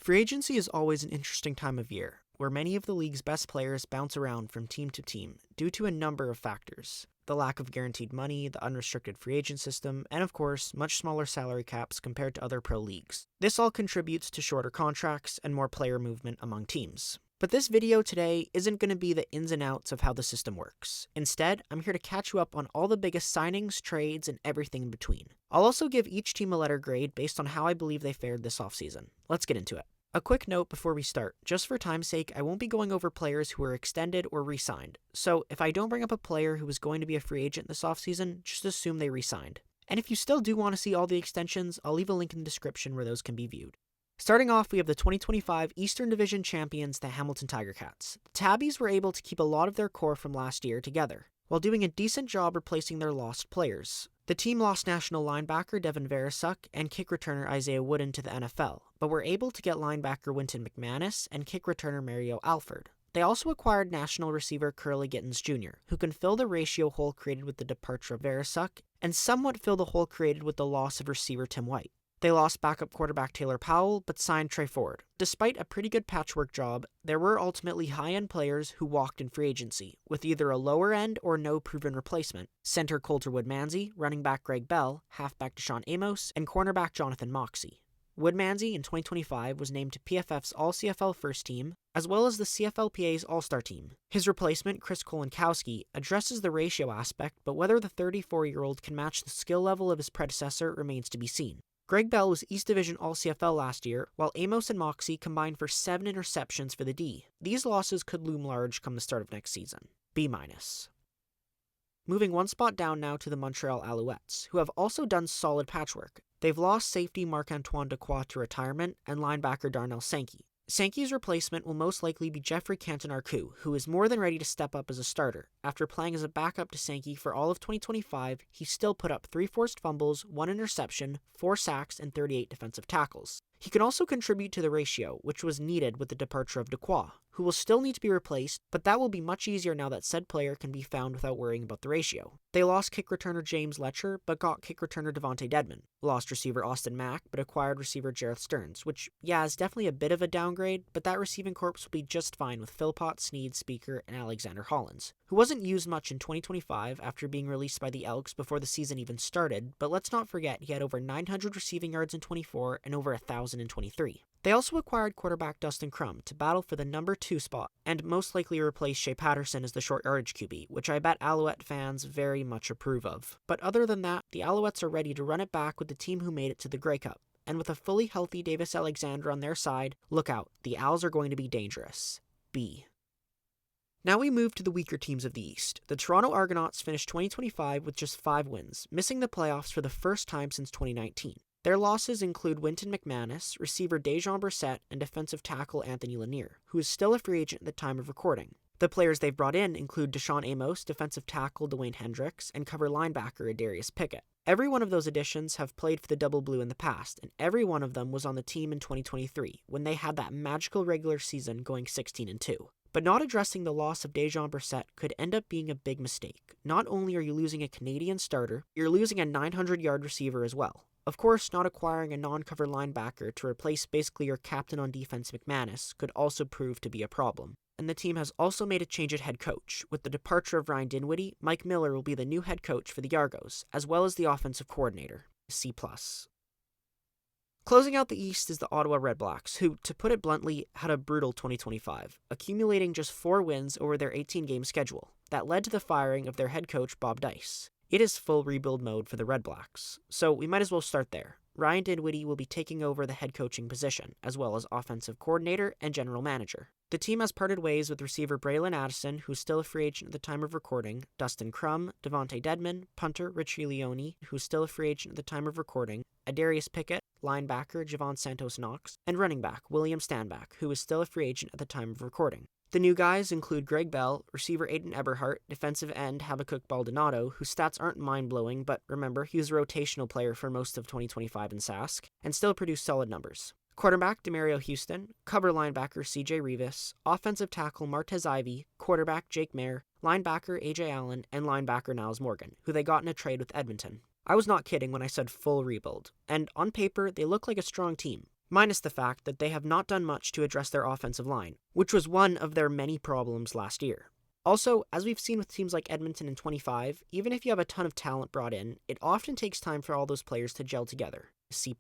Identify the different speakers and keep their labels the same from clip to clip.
Speaker 1: Free agency is always an interesting time of year, where many of the league's best players bounce around from team to team due to a number of factors. The lack of guaranteed money, the unrestricted free agent system, and of course, much smaller salary caps compared to other pro leagues. This all contributes to shorter contracts and more player movement among teams. But this video today isn't going to be the ins and outs of how the system works. Instead, I'm here to catch you up on all the biggest signings, trades, and everything in between. I'll also give each team a letter grade based on how I believe they fared this offseason. Let's get into it. A quick note before we start, just for time's sake, I won't be going over players who were extended or re-signed, so if I don't bring up a player who was going to be a free agent this offseason, just assume they re-signed. And if you still do want to see all the extensions, I'll leave a link in the description where those can be viewed. Starting off, we have the 2025 Eastern Division champions, the Hamilton Tiger Cats. The Tabbies were able to keep a lot of their core from last year together, while doing a decent job replacing their lost players. The team lost national linebacker Devin Verasuk and kick returner Isaiah Wooden to the NFL, but were able to get linebacker Wynton McManus and kick returner Mario Alford. They also acquired national receiver Curly Gittens Jr., who can fill the ratio hole created with the departure of Verasuk, and somewhat fill the hole created with the loss of receiver Tim White. They lost backup quarterback Taylor Powell, but signed Trey Ford. Despite a pretty good patchwork job, there were ultimately high-end players who walked in free agency, with either a lower-end or no proven replacement. Center Coulter Woodmansey, running back Greg Bell, halfback Deshaun Amos, and cornerback Jonathan Moxey. Woodmansey in 2025 was named to PFF's All-CFL First Team, as well as the CFLPA's All-Star Team. His replacement, Chris Kolankowski, addresses the ratio aspect, but whether the 34-year-old can match the skill level of his predecessor remains to be seen. Greg Bell was East Division All-CFL last year, while Amos and Moxey combined for 7 interceptions for the D. These losses could loom large come the start of next season. B-. Moving one spot down now to the Montreal Alouettes, who have also done solid patchwork. They've lost safety Marc-Antoine Dequoy to retirement and linebacker Darnell Sankey. Sankey's replacement will most likely be Jeffrey Canton-Arcou, who is more than ready to step up as a starter. After playing as a backup to Sankey for all of 2025, he still put up 3 forced fumbles, 1 interception, 4 sacks, and 38 defensive tackles. He can also contribute to the ratio, which was needed with the departure of Dequoy, who will still need to be replaced, but that will be much easier now that said player can be found without worrying about the ratio. They lost kick returner James Letcher, but got kick returner Devontae Dedmon. Lost receiver Austin Mack, but acquired receiver Jareth Stearns, which, yeah, is definitely a bit of a downgrade, but that receiving corps will be just fine with Philpott, Sneed, Speaker, and Alexander Hollins, who wasn't used much in 2025 after being released by the Elks before the season even started, but let's not forget he had over 900 receiving yards in 24 and over 1,000 in 23. They also acquired quarterback Dustin Crum to battle for the number 2 spot, and most likely replace Shea Patterson as the short yardage QB, which I bet Alouette fans very much approve of. But other than that, the Alouettes are ready to run it back with the team who made it to the Grey Cup. And with a fully healthy Davis Alexander on their side, look out, the Owls are going to be dangerous. B. Now we move to the weaker teams of the East. The Toronto Argonauts finished 2025 with just 5 wins, missing the playoffs for the first time since 2019. Their losses include Wynton McManus, receiver Dejon Brissett, and defensive tackle Anthony Lanier, who is still a free agent at the time of recording. The players they've brought in include Deshaun Amos, defensive tackle Dwayne Hendricks, and cover linebacker Adarius Pickett. Every one of those additions have played for the Double Blue in the past, and every one of them was on the team in 2023, when they had that magical regular season going 16-2. But not addressing the loss of Dejon Brissett could end up being a big mistake. Not only are you losing a Canadian starter, you're losing a 900-yard receiver as well. Of course, not acquiring a non-cover linebacker to replace basically your captain on defense McManus could also prove to be a problem. And the team has also made a change at head coach. With the departure of Ryan Dinwiddie, Mike Miller will be the new head coach for the Argos, as well as the offensive coordinator, C+. Closing out the East is the Ottawa Redblacks, who, to put it bluntly, had a brutal 2025, accumulating just 4 wins over their 18-game schedule. That led to the firing of their head coach Bob Dice. It is full rebuild mode for the Redblacks, so we might as well start there. Ryan Dinwiddie will be taking over the head coaching position, as well as offensive coordinator and general manager. The team has parted ways with receiver Braylon Addison, who's still a free agent at the time of recording, Dustin Crum, Devontae Dedmon, punter Richie Leone, who's still a free agent at the time of recording, Adarius Pickett, linebacker Javon Santos-Knox, and running back William Stanback, who is still a free agent at the time of recording. The new guys include Greg Bell, receiver Aiden Eberhardt, defensive end Habakkuk Baldonado, whose stats aren't mind-blowing, but remember, he was a rotational player for most of 2025 in Sask, and still produced solid numbers. Quarterback Demario Houston, cover linebacker CJ Rivas, offensive tackle Martez Ivey, quarterback Jake Mayer, linebacker AJ Allen, and linebacker Niles Morgan, who they got in a trade with Edmonton. I was not kidding when I said full rebuild, and on paper, they look like a strong team. minus the fact that they have not done much to address their offensive line, which was one of their many problems last year. Also, as we've seen with teams like Edmonton in 25, even if you have a ton of talent brought in, it often takes time for all those players to gel together. C+.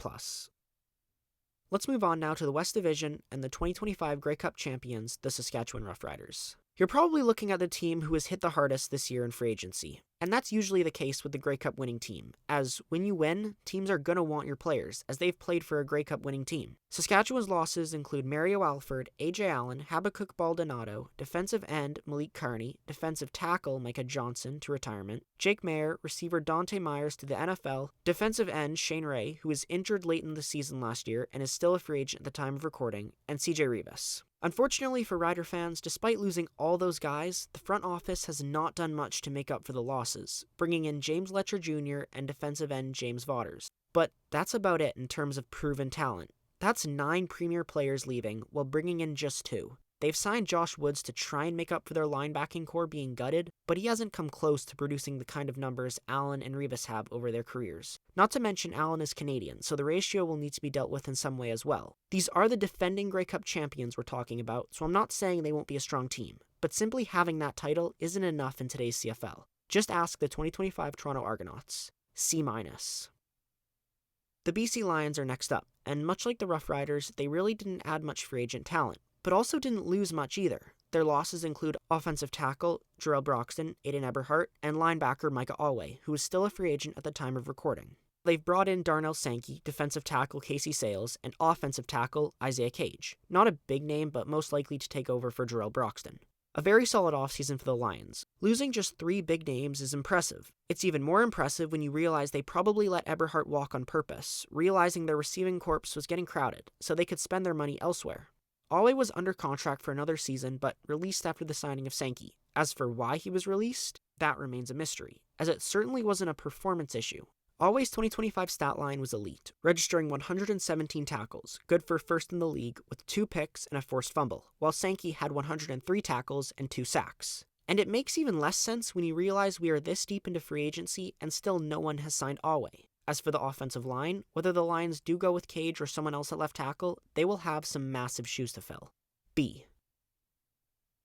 Speaker 1: Let's move on now to the West Division and the 2025 Grey Cup champions, the Saskatchewan Roughriders. You're probably looking at the team who has hit the hardest this year in free agency, and that's usually the case with the Grey Cup winning team, as when you win, teams are going to want your players, as they've played for a Grey Cup winning team. Saskatchewan's losses include Mario Alford, AJ Allen, Habakkuk Baldonado, defensive end Malik Carney, defensive tackle Micah Johnson to retirement, Jake Mayer, receiver Dante Myers to the NFL, defensive end Shane Ray, who was injured late in the season last year and is still a free agent at the time of recording, and CJ Rivas. Unfortunately for Rider fans, despite losing all those guys, the front office has not done much to make up for the losses, bringing in James Letcher Jr. and defensive end James Vaughters. But that's about it in terms of proven talent. That's 9 premier players leaving while bringing in just 2. They've signed Josh Woods to try and make up for their linebacking core being gutted, but he hasn't come close to producing the kind of numbers Allen and Rivas have over their careers. Not to mention Allen is Canadian, so the ratio will need to be dealt with in some way as well. These are the defending Grey Cup champions we're talking about, so I'm not saying they won't be a strong team, but simply having that title isn't enough in today's CFL. Just ask the 2025 Toronto Argonauts. C-. The BC Lions are next up, and much like the Rough Riders, they really didn't add much free agent talent, but also didn't lose much either. Their losses include offensive tackle Jarrell Broxton, Aiden Eberhardt, and linebacker Micah Alway, who is still a free agent at the time of recording. They've brought in Darnell Sankey, defensive tackle Casey Sales, and offensive tackle Isaiah Cage. Not a big name, but most likely to take over for Jarrell Broxton. A very solid offseason for the Lions. Losing just 3 big names is impressive. It's even more impressive when you realize they probably let Eberhardt walk on purpose, realizing their receiving corps was getting crowded, so they could spend their money elsewhere. Alway was under contract for another season, but released after the signing of Sankey. As for why he was released, that remains a mystery, as it certainly wasn't a performance issue. Alway's 2025 stat line was elite, registering 117 tackles, good for first in the league, with 2 picks and a forced fumble, while Sankey had 103 tackles and 2 sacks. And it makes even less sense when you realize we are this deep into free agency and still no one has signed Alway. As for the offensive line, whether the Lions do go with Cage or someone else at left tackle, they will have some massive shoes to fill. B.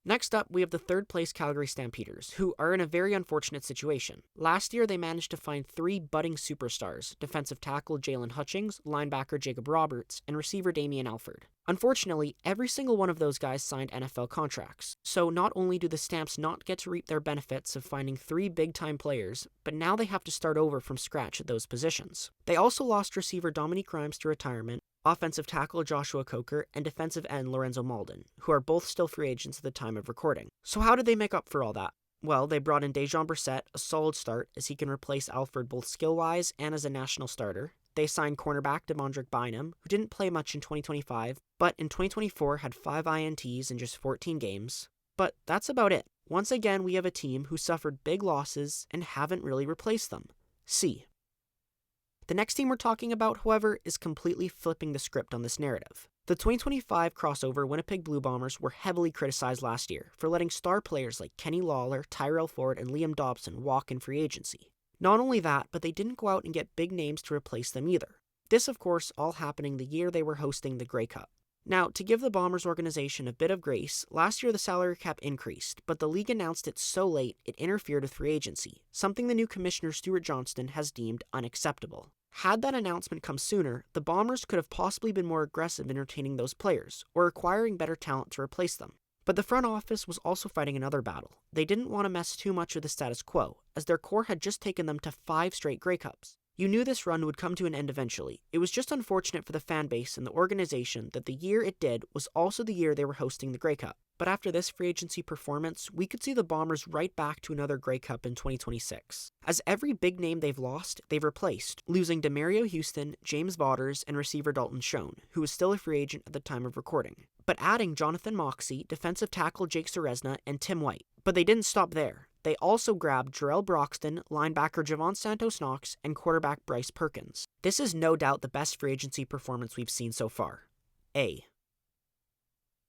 Speaker 1: Next up, we have the 3rd place Calgary Stampeders, who are in a very unfortunate situation. Last year, they managed to find 3 budding superstars, defensive tackle Jalen Hutchings, linebacker Jacob Roberts, and receiver Damian Alford. Unfortunately, every single one of those guys signed NFL contracts, so not only do the Stamps not get to reap their benefits of finding 3 big-time players, but now they have to start over from scratch at those positions. They also lost receiver Dominique Grimes to retirement, offensive tackle Joshua Coker, and defensive end Lorenzo Malden, who are both still free agents at the time of recording. So how did they make up for all that? Well, they brought in Dejon Brissett, a solid start, as he can replace Alford both skill-wise and as a national starter. They signed cornerback Devondrick Bynum, who didn't play much in 2025, but in 2024 had 5 INTs in just 14 games. But that's about it. Once again, we have a team who suffered big losses and haven't really replaced them. C. The next team we're talking about, however, is completely flipping the script on this narrative. The 2025 crossover Winnipeg Blue Bombers were heavily criticized last year for letting star players like Kenny Lawler, Tyrell Ford, and Liam Dobson walk in free agency. Not only that, but they didn't go out and get big names to replace them either. This, of course, all happening the year they were hosting the Grey Cup. Now, to give the Bombers organization a bit of grace, last year the salary cap increased, but the league announced it so late it interfered with free agency, something the new commissioner Stuart Johnston has deemed unacceptable. Had that announcement come sooner, the Bombers could have possibly been more aggressive in retaining those players, or acquiring better talent to replace them. But the front office was also fighting another battle. They didn't want to mess too much with the status quo, as their core had just taken them to 5 straight Grey Cups. You knew this run would come to an end eventually. It was just unfortunate for the fan base and the organization that the year it did was also the year they were hosting the Grey Cup. But after this free agency performance, we could see the Bombers right back to another Grey Cup in 2026. As every big name they've lost, they've replaced, losing Demario Houston, James Vaughters, and receiver Dalton Schoen, who was still a free agent at the time of recording. But adding Jonathan Moxey, defensive tackle Jake Serezna, and Tim White. But they didn't stop there. They also grabbed Jarrell Broxton, linebacker Javon Santos-Knox, and quarterback Bryce Perkins. This is no doubt the best free agency performance we've seen so far. A.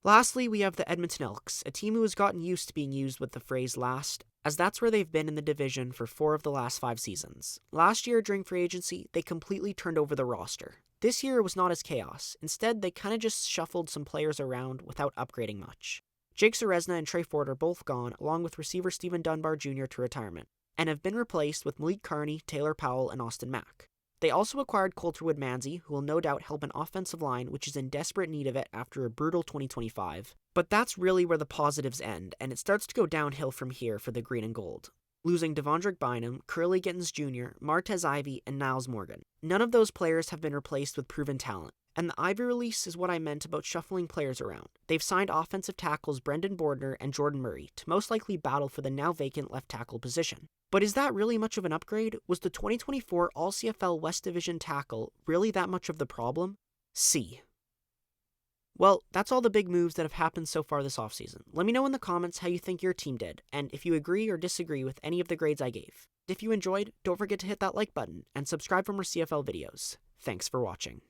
Speaker 1: Lastly, we have the Edmonton Elks, a team who has gotten used to being used with the phrase last, as that's where they've been in the division for 4 of the last 5 seasons. Last year, during free agency, they completely turned over the roster. This year was not as chaos. Instead, they kind of just shuffled some players around without upgrading much. Jake Ceresna and Trey Ford are both gone, along with receiver Stephen Dunbar Jr. to retirement, and have been replaced with Malik Carney, Taylor Powell, and Austin Mack. They also acquired Coulterwood Manzi, who will no doubt help an offensive line which is in desperate need of it after a brutal 2025. But that's really where the positives end, and it starts to go downhill from here for the green and gold. Losing Devondrick Bynum, Curly Gittins Jr., Martez Ivey, and Niles Morgan. None of those players have been replaced with proven talent. And the Ivey release is what I meant about shuffling players around. They've signed offensive tackles Brendan Bordner and Jordan Murray to most likely battle for the now vacant left tackle position. But is that really much of an upgrade? Was the 2024 All-CFL West Division tackle really that much of the problem? C. Well, that's all the big moves that have happened so far this offseason. Let me know in the comments how you think your team did, and if you agree or disagree with any of the grades I gave. If you enjoyed, don't forget to hit that like button, and subscribe for more CFL videos. Thanks for watching.